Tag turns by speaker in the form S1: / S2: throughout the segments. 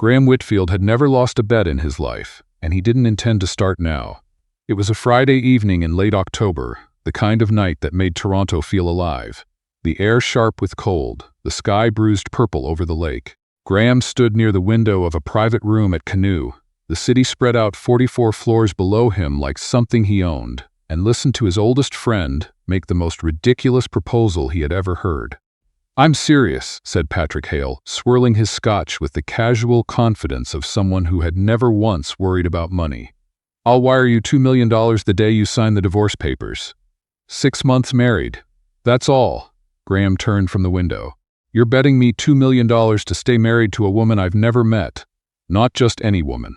S1: Graham Whitfield had never lost a bet in his life, and he didn't intend to start now. It was a Friday evening in late October, the kind of night that made Toronto feel alive. The air sharp with cold, the sky bruised purple over the lake. Graham stood near the window of a private room at Canoe. The city spread out 44 floors below him like something he owned, and listened to his oldest friend make the most ridiculous proposal he had ever heard. "I'm serious," said Patrick Hale, swirling his scotch with the casual confidence of someone who had never once worried about money. "I'll wire you $2 million the day you sign the divorce papers. 6 months married. That's all." Graham turned from the window. "You're betting me $2 million to stay married to a woman I've never met. Not just any woman."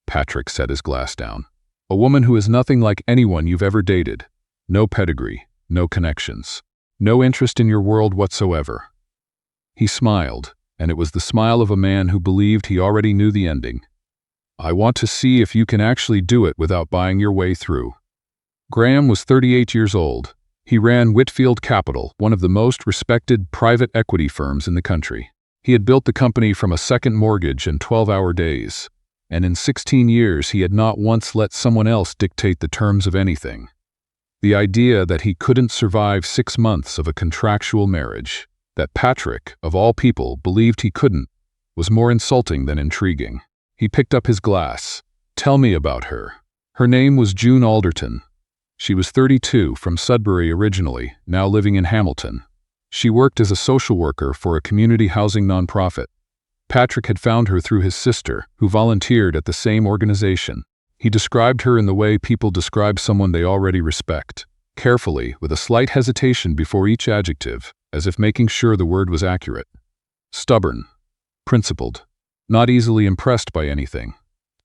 S1: Patrick set his glass down. "A woman who is nothing like anyone you've ever dated. No pedigree, no connections, no interest in your world whatsoever." He smiled, and it was the smile of a man who believed he already knew the ending. "I want to see if you can actually do it without buying your way through." Graham was 38 years old. He ran Whitfield Capital, one of the most respected private equity firms in the country. He had built the company from a second mortgage and 12-hour days, and in 16 years he had not once let someone else dictate the terms of anything. The idea that he couldn't survive 6 months of a contractual marriage, that Patrick, of all people, believed he couldn't, was more insulting than intriguing. He picked up his glass. "Tell me about her." Her name was June Alderton. She was 32, from Sudbury originally, now living in Hamilton. She worked as a social worker for a community housing nonprofit. Patrick had found her through his sister, who volunteered at the same organization. He described her in the way people describe someone they already respect, carefully, with a slight hesitation before each adjective, as if making sure the word was accurate. Stubborn. Principled. Not easily impressed by anything.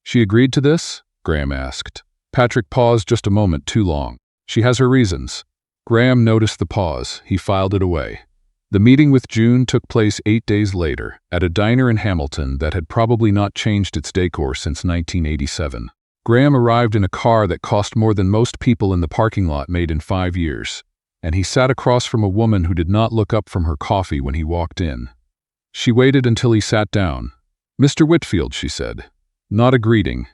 S1: "She agreed to this?" Graham asked. Patrick paused just a moment too long. "She has her reasons." Graham noticed the pause. He filed it away. The meeting with June took place 8 days later, at a diner in Hamilton that had probably not changed its decor since 1987. Graham arrived in a car that cost more than most people in the parking lot made in 5 years, and he sat across from a woman who did not look up from her coffee when he walked in. She waited until he sat down. "Mr. Whitfield," she said. Not a greeting,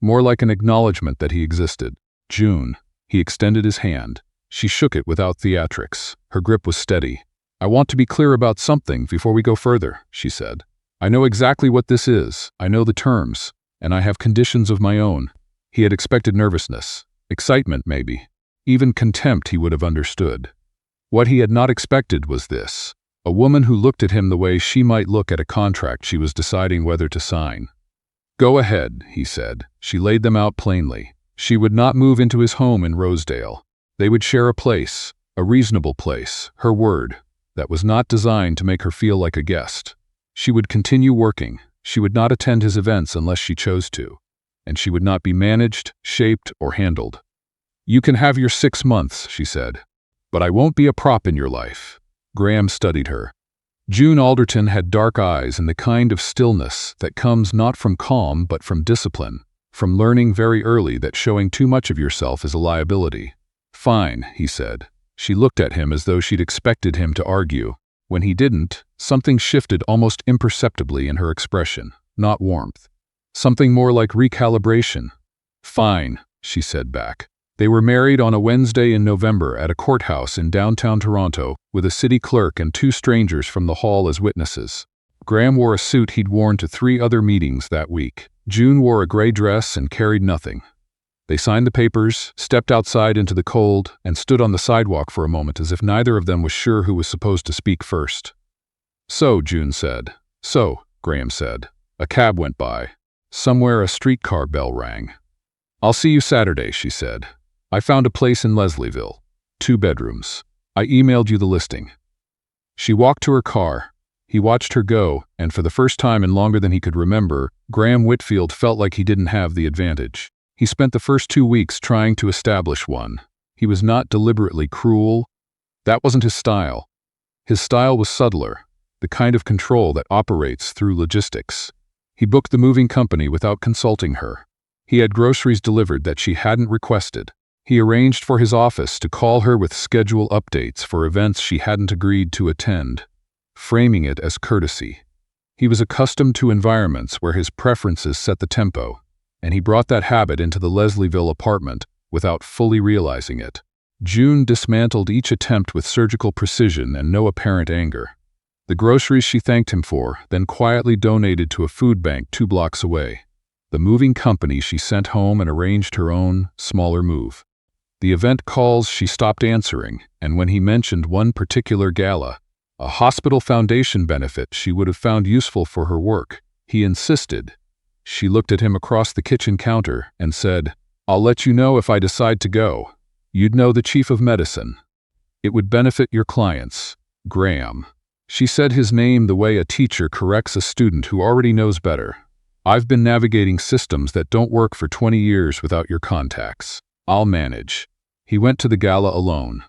S1: more like an acknowledgement that he existed. "June." He extended his hand. She shook it without theatrics. Her grip was steady. "I want to be clear about something before we go further," she said. "I know exactly what this is. I know the terms, and I have conditions of my own." He had expected nervousness, excitement maybe, even contempt he would have understood. What he had not expected was this: a woman who looked at him the way she might look at a contract she was deciding whether to sign. "Go ahead," he said. She laid them out plainly. She would not move into his home in Rosedale. They would share a place, a reasonable place, her word, that was not designed to make her feel like a guest. She would continue working. She would not attend his events unless she chose to. And she would not be managed, shaped, or handled. "You can have your 6 months," she said. "But I won't be a prop in your life." Graham studied her. June Alderton had dark eyes and the kind of stillness that comes not from calm but from discipline, from learning very early that showing too much of yourself is a liability. "Fine," he said. She looked at him as though she'd expected him to argue. When he didn't, something shifted almost imperceptibly in her expression, not warmth. Something more like recalibration. "Fine," she said back. They were married on a Wednesday in November at a courthouse in downtown Toronto, with a city clerk and 2 strangers from the hall as witnesses. Graham wore a suit he'd worn to 3 other meetings that week. June wore a gray dress and carried nothing. They signed the papers, stepped outside into the cold, and stood on the sidewalk for a moment as if neither of them was sure who was supposed to speak first. "So," June said. "So," Graham said. A cab went by. Somewhere a streetcar bell rang. "I'll see you Saturday," she said. "I found a place in Leslieville. 2 bedrooms. I emailed you the listing." She walked to her car. He watched her go, and for the first time in longer than he could remember, Graham Whitfield felt like he didn't have the advantage. He spent the first 2 weeks trying to establish one. He was not deliberately cruel. That wasn't his style. His style was subtler, the kind of control that operates through logistics. He booked the moving company without consulting her. He had groceries delivered that she hadn't requested. He arranged for his office to call her with schedule updates for events she hadn't agreed to attend, framing it as courtesy. He was accustomed to environments where his preferences set the tempo, and he brought that habit into the Leslieville apartment without fully realizing it. June dismantled each attempt with surgical precision and no apparent anger. The groceries she thanked him for, then quietly donated to a food bank 2 blocks away. The moving company she sent home and arranged her own, smaller move. The event calls she stopped answering, and when he mentioned one particular gala, a hospital foundation benefit she would have found useful for her work, he insisted. She looked at him across the kitchen counter and said, "I'll let you know if I decide to go. You'd know the chief of medicine. It would benefit your clients, Graham." She said his name the way a teacher corrects a student who already knows better. "I've been navigating systems that don't work for 20 years without your contacts. I'll manage." He went to the gala alone.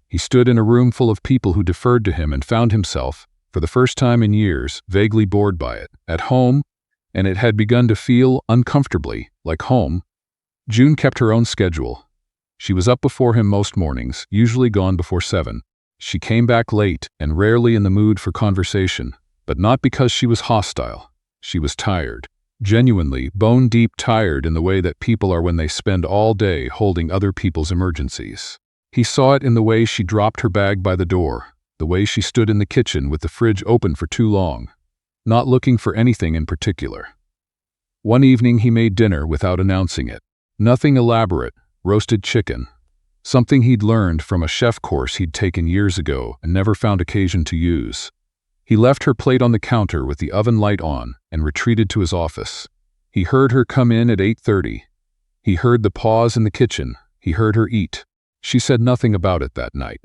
S1: He stood in a room full of people who deferred to him and found himself, for the first time in years, vaguely bored by it. At home, and it had begun to feel uncomfortably like home. June kept her own schedule. She was up before him most mornings, usually gone before 7. She came back late and rarely in the mood for conversation, but not because she was hostile. She was tired. Genuinely, bone-deep tired in the way that people are when they spend all day holding other people's emergencies. He saw it in the way she dropped her bag by the door, the way she stood in the kitchen with the fridge open for too long, not looking for anything in particular. One evening he made dinner without announcing it. Nothing elaborate, roasted chicken. Something he'd learned from a chef course he'd taken years ago and never found occasion to use. He left her plate on the counter with the oven light on and retreated to his office. He heard her come in at 8:30. He heard the pause in the kitchen. He heard her eat. She said nothing about it that night.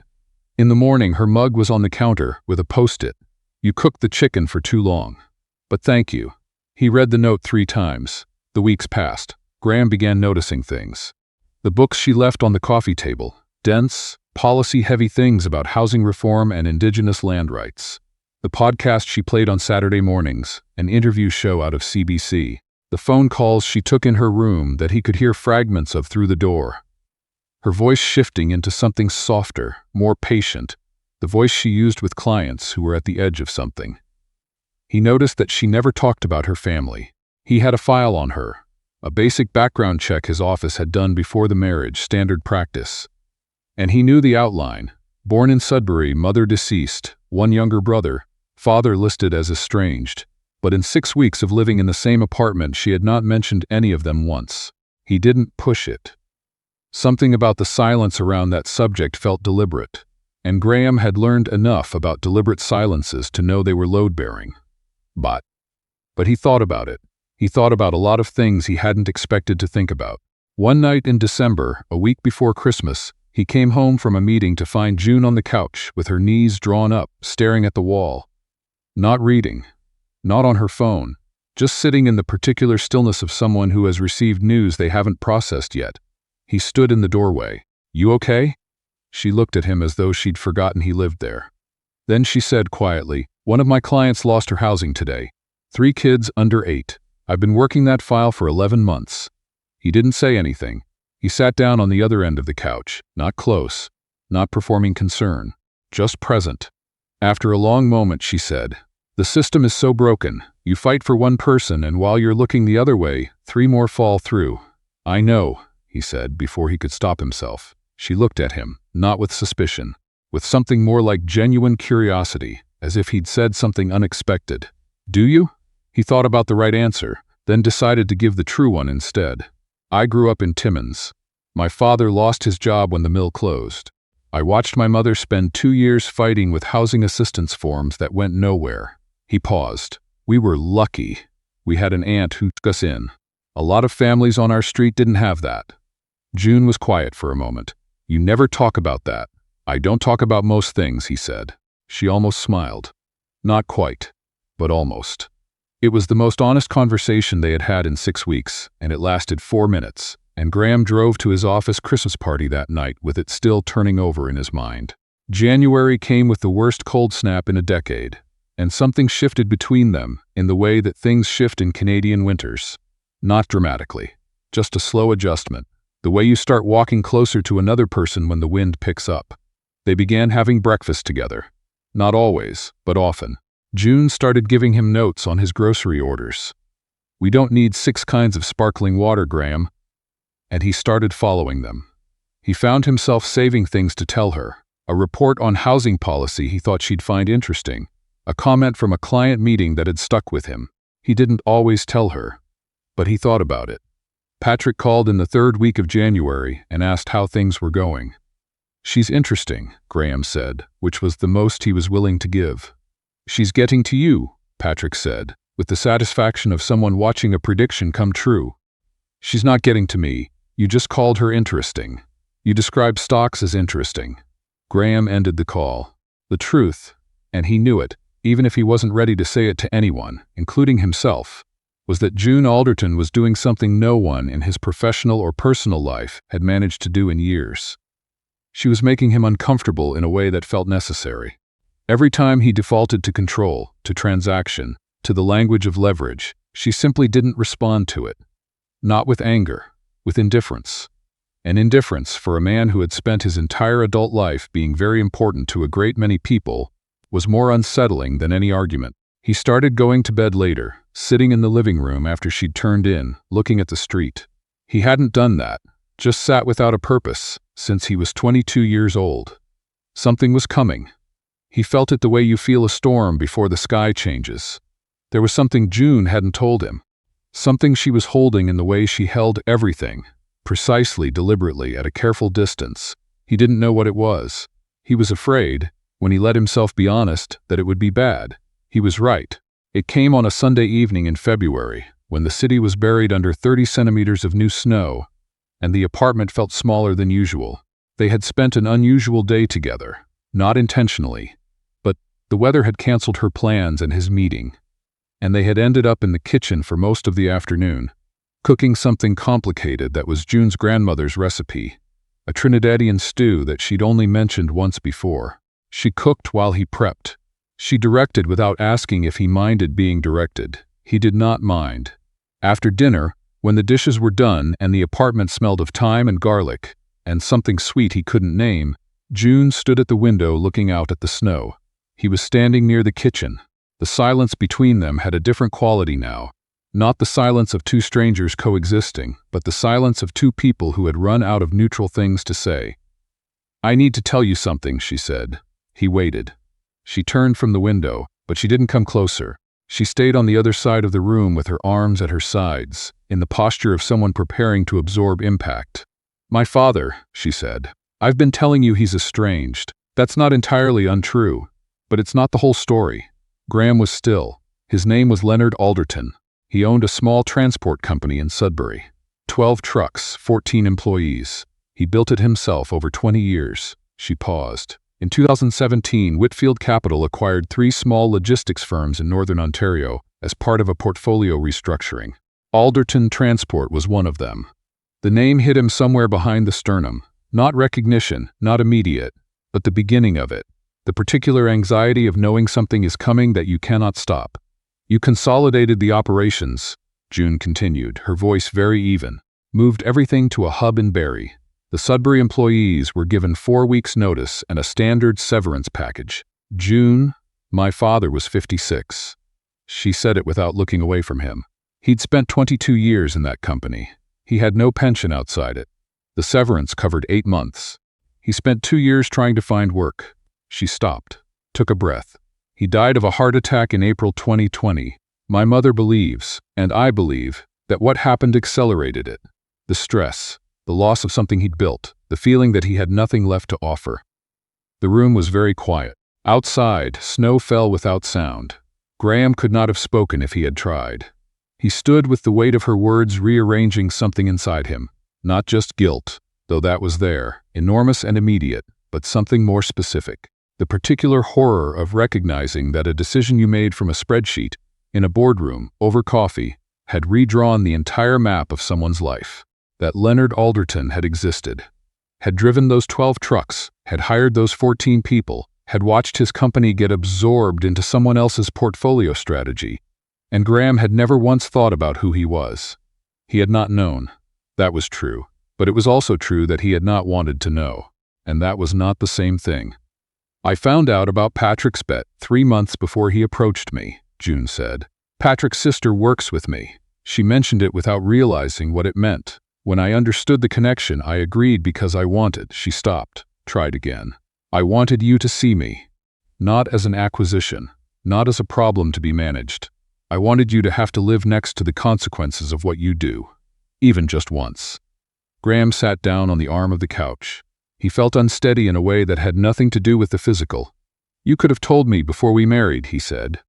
S1: In the morning, her mug was on the counter with a post-it. "You cooked the chicken for too long. But thank you." He read the note 3 times. The weeks passed. Graham began noticing things. The books she left on the coffee table, dense, policy-heavy things about housing reform and indigenous land rights. The podcast she played on Saturday mornings, an interview show out of CBC. The phone calls she took in her room that he could hear fragments of through the door. Her voice shifting into something softer, more patient, the voice she used with clients who were at the edge of something. He noticed that she never talked about her family. He had a file on her, a basic background check his office had done before the marriage, standard practice. And he knew the outline. Born in Sudbury, mother deceased, 1 younger brother, father listed as estranged. But in 6 weeks of living in the same apartment, she had not mentioned any of them once. He didn't push it. Something about the silence around that subject felt deliberate, and Graham had learned enough about deliberate silences to know they were load-bearing. But he thought about it. He thought about a lot of things he hadn't expected to think about. One night in December, a week before Christmas, he came home from a meeting to find June on the couch with her knees drawn up, staring at the wall. Not reading. Not on her phone. Just sitting in the particular stillness of someone who has received news they haven't processed yet. He stood in the doorway. "You okay?" She looked at him as though she'd forgotten he lived there. Then she said quietly, "One of my clients lost her housing today. 3 kids under 8. I've been working that file for 11 months. He didn't say anything. He sat down on the other end of the couch, not close, not performing concern, just present. After a long moment, she said, "The system is so broken. You fight for one person, and while you're looking the other way, 3 more fall through." "I know," he said before he could stop himself. She looked at him, not with suspicion, with something more like genuine curiosity, as if he'd said something unexpected. "Do you?" He thought about the right answer, then decided to give the true one instead. "I grew up in Timmins. My father lost his job when the mill closed. I watched my mother spend 2 years fighting with housing assistance forms that went nowhere." He paused. "We were lucky. We had an aunt who took us in. A lot of families on our street didn't have that." June was quiet for a moment. "You never talk about that." "I don't talk about most things," he said. She almost smiled. Not quite, but almost. It was the most honest conversation they had had in 6 weeks, and it lasted 4 minutes, and Graham drove to his office Christmas party that night with it still turning over in his mind. January came with the worst cold snap in a decade, and something shifted between them in the way that things shift in Canadian winters. Not dramatically, just a slow adjustment, the way you start walking closer to another person when the wind picks up. They began having breakfast together. Not always, but often. June started giving him notes on his grocery orders. "We don't need 6 kinds of sparkling water, Graham." And he started following them. He found himself saving things to tell her. A report on housing policy he thought she'd find interesting. A comment from a client meeting that had stuck with him. He didn't always tell her, but he thought about it. Patrick called in the 3rd week of January and asked how things were going. "She's interesting," Graham said, which was the most he was willing to give. "She's getting to you," Patrick said, with the satisfaction of someone watching a prediction come true. "She's not getting to me. You just called her interesting. You described stocks as interesting." Graham ended the call. The truth, and he knew it, even if he wasn't ready to say it to anyone, including himself, was that June Alderton was doing something no one in his professional or personal life had managed to do in years. She was making him uncomfortable in a way that felt necessary. Every time he defaulted to control, to transaction, to the language of leverage, she simply didn't respond to it. Not with anger, with indifference. And indifference, for a man who had spent his entire adult life being very important to a great many people, was more unsettling than any argument. He started going to bed later, sitting in the living room after she'd turned in, looking at the street. He hadn't done that, just sat without a purpose, since he was 22 years old. Something was coming. He felt it the way you feel a storm before the sky changes. There was something June hadn't told him. Something she was holding in the way she held everything, precisely, deliberately, at a careful distance. He didn't know what it was. He was afraid, when he let himself be honest, that it would be bad. He was right. It came on a Sunday evening in February, when the city was buried under 30 centimeters of new snow, and the apartment felt smaller than usual. They had spent an unusual day together, not intentionally, but the weather had canceled her plans and his meeting, and they had ended up in the kitchen for most of the afternoon, cooking something complicated that was June's grandmother's recipe, a Trinidadian stew that she'd only mentioned once before. She cooked while he prepped. She directed without asking if he minded being directed. He did not mind. After dinner, when the dishes were done and the apartment smelled of thyme and garlic, and something sweet he couldn't name, June stood at the window looking out at the snow. He was standing near the kitchen. The silence between them had a different quality now. Not the silence of 2 strangers coexisting, but the silence of 2 people who had run out of neutral things to say. "I need to tell you something," she said. He waited. She turned from the window, but she didn't come closer. She stayed on the other side of the room with her arms at her sides, in the posture of someone preparing to absorb impact. "My father," she said. "I've been telling you he's estranged. That's not entirely untrue, but it's not the whole story." Graham was still. His name was Leonard Alderton. He owned a small transport company in Sudbury. 12 trucks, 14 employees. He built it himself over 20 years. She paused. In 2017, Whitfield Capital acquired 3 small logistics firms in northern Ontario as part of a portfolio restructuring. Alderton Transport was one of them. The name hit him somewhere behind the sternum. Not recognition, not immediate, but the beginning of it. The particular anxiety of knowing something is coming that you cannot stop. "You consolidated the operations," June continued, her voice very even. "Moved everything to a hub in Barrie. The Sudbury employees were given 4 weeks' notice and a standard severance package." "June, my father was 56. She said it without looking away from him. He'd spent 22 years in that company. He had no pension outside it. The severance covered 8 months. He spent 2 years trying to find work." She stopped, took a breath. "He died of a heart attack in April 2020. My mother believes, and I believe, that what happened accelerated it. The stress, the loss of something he'd built, the feeling that he had nothing left to offer." The room was very quiet. Outside, snow fell without sound. Graham could not have spoken if he had tried. He stood with the weight of her words rearranging something inside him. Not just guilt, though that was there, enormous and immediate, but something more specific. The particular horror of recognizing that a decision you made from a spreadsheet, in a boardroom, over coffee, had redrawn the entire map of someone's life. That Leonard Alderton had existed, had driven those 12 trucks, had hired those 14 people, had watched his company get absorbed into someone else's portfolio strategy, and Graham had never once thought about who he was. He had not known. That was true. But it was also true that he had not wanted to know, and that was not the same thing. I found out about Patrick's bet 3 months before he approached me, June said. Patrick's sister works with me. She mentioned it without realizing what it meant. When I understood the connection, I agreed because I wanted. She stopped, tried again. I wanted you to see me. Not as an acquisition, not as a problem to be managed. I wanted you to have to live next to the consequences of what you do, even just once. Graham sat down on the arm of the couch. He felt unsteady in a way that had nothing to do with the physical. You could have told me before we married, he said.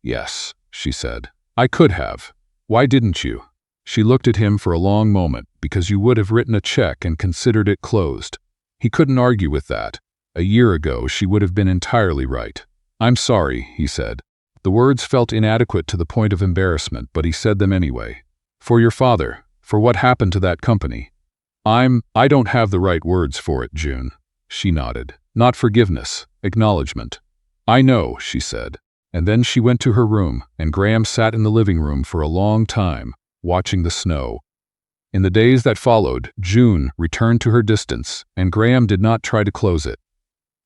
S1: Yes, she said. I could have. Why didn't you? She looked at him for a long moment, because you would have written a check and considered it closed. He couldn't argue with that. A year ago, she would have been entirely right. I'm sorry, he said. The words felt inadequate to the point of embarrassment, but he said them anyway. For your father, for what happened to that company. I don't have the right words for it, June. She nodded. Not forgiveness, acknowledgement. I know, she said. And then she went to her room, and Graham sat in the living room for a long time, watching the snow. In the days that followed, June returned to her distance, and Graham did not try to close it.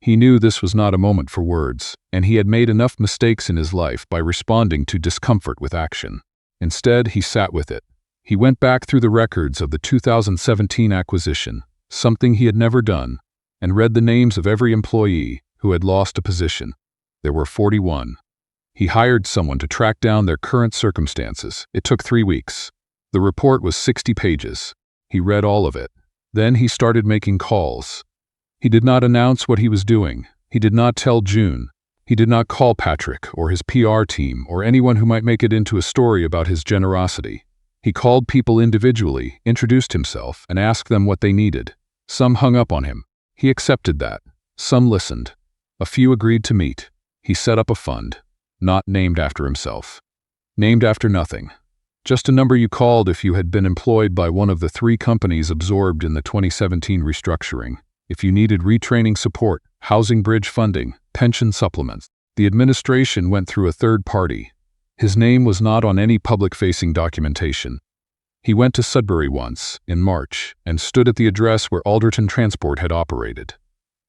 S1: He knew this was not a moment for words, and he had made enough mistakes in his life by responding to discomfort with action. Instead, he sat with it. He went back through the records of the 2017 acquisition, something he had never done, and read the names of every employee who had lost a position. There were 41. He hired someone to track down their current circumstances. It took 3 weeks. The report was 60 pages. He read all of it. Then he started making calls. He did not announce what he was doing. He did not tell June. He did not call Patrick or his PR team or anyone who might make it into a story about his generosity. He called people individually, introduced himself, and asked them what they needed. Some hung up on him. He accepted that. Some listened. A few agreed to meet. He set up a fund, not named after himself. Named after nothing. Just a number you called if you had been employed by one of the 3 companies absorbed in the 2017 restructuring. If you needed retraining support, housing bridge funding, pension supplements. The administration went through a third party. His name was not on any public-facing documentation. He went to Sudbury once, in March, and stood at the address where Alderton Transport had operated.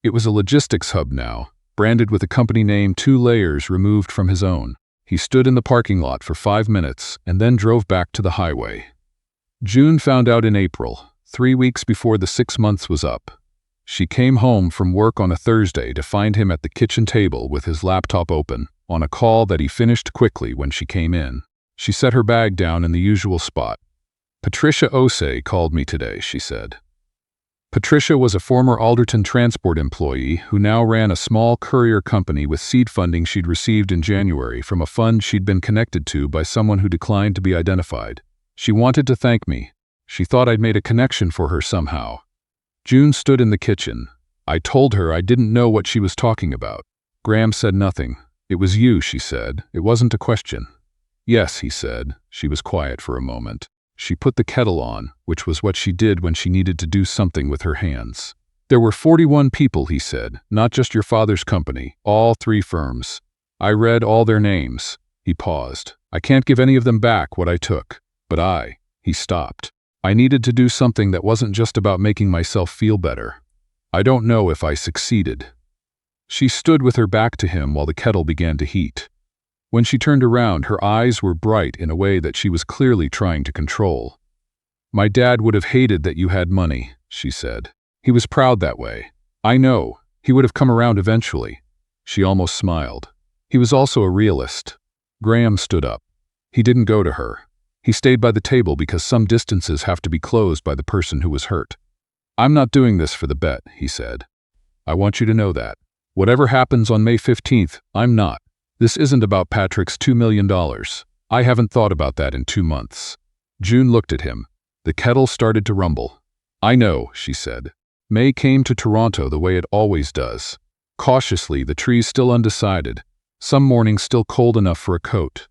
S1: It was a logistics hub now, branded with a company name 2 layers removed from his own. He stood in the parking lot for 5 minutes and then drove back to the highway. June found out in April, 3 weeks before the 6 months was up. She came home from work on a Thursday to find him at the kitchen table with his laptop open, on a call that he finished quickly when she came in. She set her bag down in the usual spot. Patricia Osei called me today, she said. Patricia was a former Alderton Transport employee who now ran a small courier company with seed funding she'd received in January from a fund she'd been connected to by someone who declined to be identified. She wanted to thank me. She thought I'd made a connection for her somehow. June stood in the kitchen. I told her I didn't know what she was talking about. Graham said nothing. It was you, she said. It wasn't a question. Yes, he said. She was quiet for a moment. She put the kettle on, which was what she did when she needed to do something with her hands. There were 41 people, he said, not just your father's company, all 3 firms. I read all their names. He paused. I can't give any of them back what I took. But he stopped. I needed to do something that wasn't just about making myself feel better. I don't know if I succeeded. She stood with her back to him while the kettle began to heat. When she turned around, her eyes were bright in a way that she was clearly trying to control. My dad would have hated that you had money, she said. He was proud that way. I know. He would have come around eventually. She almost smiled. He was also a realist. Graham stood up. He didn't go to her. He stayed by the table because some distances have to be closed by the person who was hurt. I'm not doing this for the bet, he said. I want you to know that. Whatever happens on May 15th, I'm not. This isn't about Patrick's $2 million. I haven't thought about that in 2 months. June looked at him. The kettle started to rumble. I know, she said. May came to Toronto the way it always does. Cautiously, the trees still undecided. Some mornings still cold enough for a coat.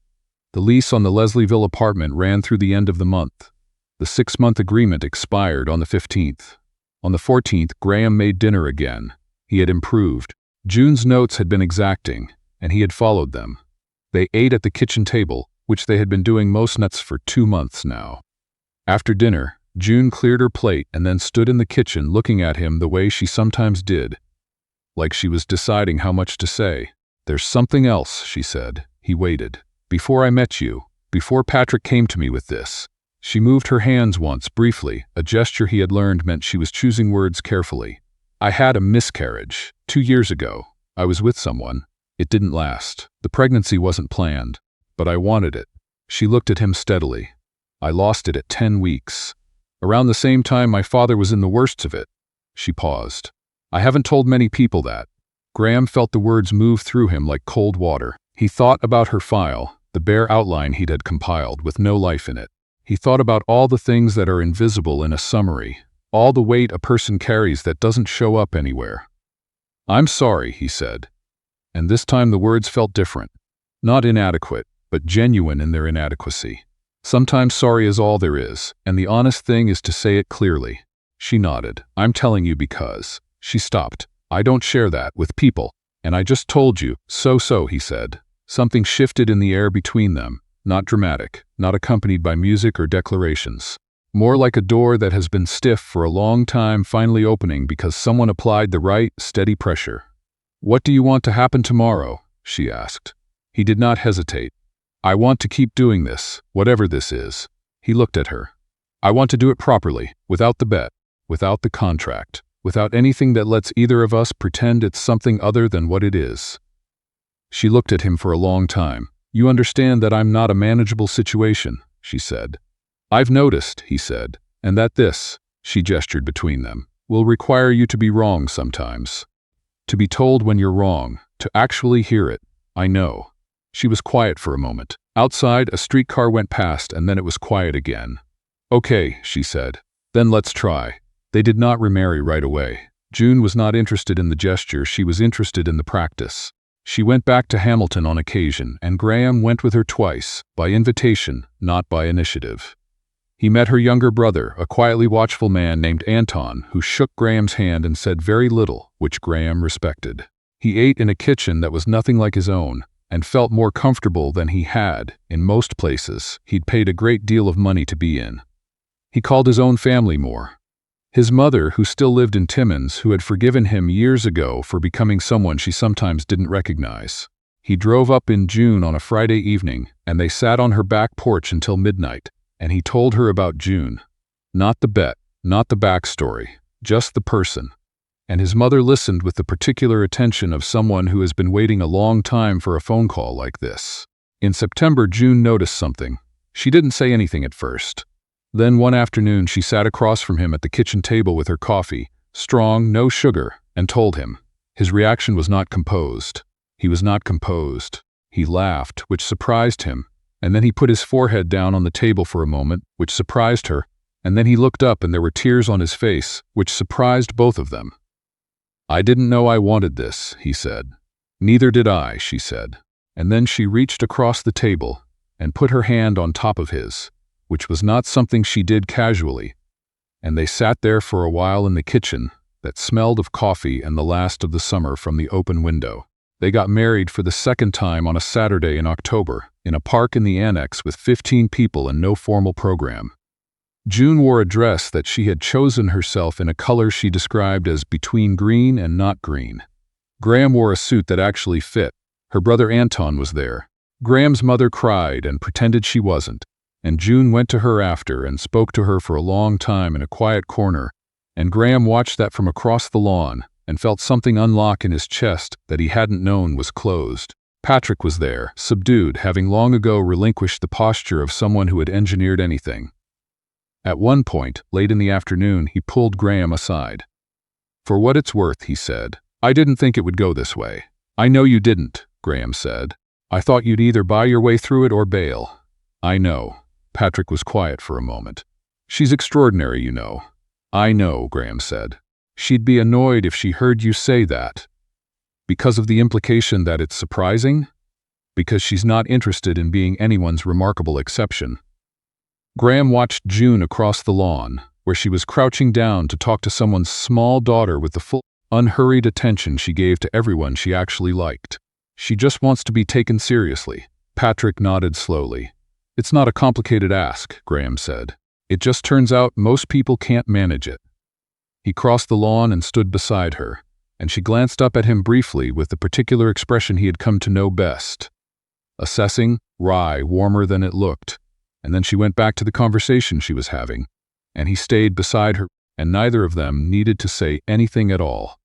S1: The lease on the Leslieville apartment ran through the end of the month. The 6-month agreement expired on the 15th. On the 14th, Graham made dinner again. He had improved. June's notes had been exacting, and he had followed them. They ate at the kitchen table, which they had been doing most nights for 2 months now. After dinner, June cleared her plate and then stood in the kitchen looking at him the way she sometimes did. like she was deciding how much to say. "There's something else," she said. He waited. "Before I met you, before Patrick came to me with this." She moved her hands once, briefly, a gesture he had learned meant she was choosing words carefully. "I had a miscarriage 2 years ago. I was with someone. It didn't last. The pregnancy wasn't planned, but I wanted it." She looked at him steadily. "I lost it at 10 weeks. Around the same time my father was in the worst of it." She paused. "I haven't told many people that." Graham felt the words move through him like cold water. He thought about her file, the bare outline he'd had compiled with no life in it. He thought about all the things that are invisible in a summary, all the weight a person carries that doesn't show up anywhere. "I'm sorry," he said. And this time the words felt different. Not inadequate, but genuine in their inadequacy. Sometimes sorry is all there is, and the honest thing is to say it clearly. She nodded. "I'm telling you because." She stopped. "I don't share that with people, and I just told you." So, he said. Something shifted in the air between them, not dramatic, not accompanied by music or declarations. More like a door that has been stiff for a long time finally opening because someone applied the right, steady pressure. "What do you want to happen tomorrow?" she asked. He did not hesitate. "I want to keep doing this, whatever this is." He looked at her. "I want to do it properly, without the bet, without the contract, without anything that lets either of us pretend it's something other than what it is." She looked at him for a long time. "You understand that I'm not a manageable situation," she said. "I've noticed," he said, "and that this," she gestured between them, "will require you to be wrong sometimes. To be told when you're wrong, to actually hear it. I know." She was quiet for a moment. Outside, a streetcar went past and then it was quiet again. "Okay," she said. "Then let's try." They did not remarry right away. June was not interested in the gesture, she was interested in the practice. She went back to Hamilton on occasion, and Graham went with her twice, by invitation, not by initiative. He met her younger brother, a quietly watchful man named Anton, who shook Graham's hand and said very little, which Graham respected. He ate in a kitchen that was nothing like his own, and felt more comfortable than he had, in most places, he'd paid a great deal of money to be in. He called his own family more. His mother, who still lived in Timmins, who had forgiven him years ago for becoming someone she sometimes didn't recognize. He drove up in June on a Friday evening, and they sat on her back porch until midnight, and he told her about June. Not the bet, not the backstory, just the person. And his mother listened with the particular attention of someone who has been waiting a long time for a phone call like this. In September, June noticed something. She didn't say anything at first. Then one afternoon she sat across from him at the kitchen table with her coffee, strong, no sugar, and told him. His reaction was not composed. He was not composed. He laughed, which surprised him, and then he put his forehead down on the table for a moment, which surprised her, and then he looked up and there were tears on his face, which surprised both of them. "I didn't know I wanted this," he said. "Neither did I," she said. And then she reached across the table and put her hand on top of his, which was not something she did casually, and they sat there for a while in the kitchen that smelled of coffee and the last of the summer from the open window. They got married for the second time on a Saturday in October, in a park in the annex with 15 people and no formal program. June wore a dress that she had chosen herself in a color she described as between green and not green. Graham wore a suit that actually fit. Her brother Anton was there. Graham's mother cried and pretended she wasn't, and June went to her after and spoke to her for a long time in a quiet corner, and Graham watched that from across the lawn and felt something unlock in his chest that he hadn't known was closed. Patrick was there, subdued, having long ago relinquished the posture of someone who had engineered anything. At one point, late in the afternoon, he pulled Graham aside. "For what it's worth," he said, "I didn't think it would go this way." "I know you didn't," Graham said. "I thought you'd either buy your way through it or bail." "I know." Patrick was quiet for a moment. "She's extraordinary, you know." "I know," Graham said. "She'd be annoyed if she heard you say that." "Because of the implication that it's surprising?" "Because she's not interested in being anyone's remarkable exception." Graham watched June across the lawn, where she was crouching down to talk to someone's small daughter with the full, unhurried attention she gave to everyone she actually liked. "She just wants to be taken seriously." Patrick nodded slowly. "It's not a complicated ask," Graham said. "It just turns out most people can't manage it." He crossed the lawn and stood beside her, and she glanced up at him briefly with the particular expression he had come to know best. Assessing, wry, warmer than it looked, and then she went back to the conversation she was having, and he stayed beside her, and neither of them needed to say anything at all.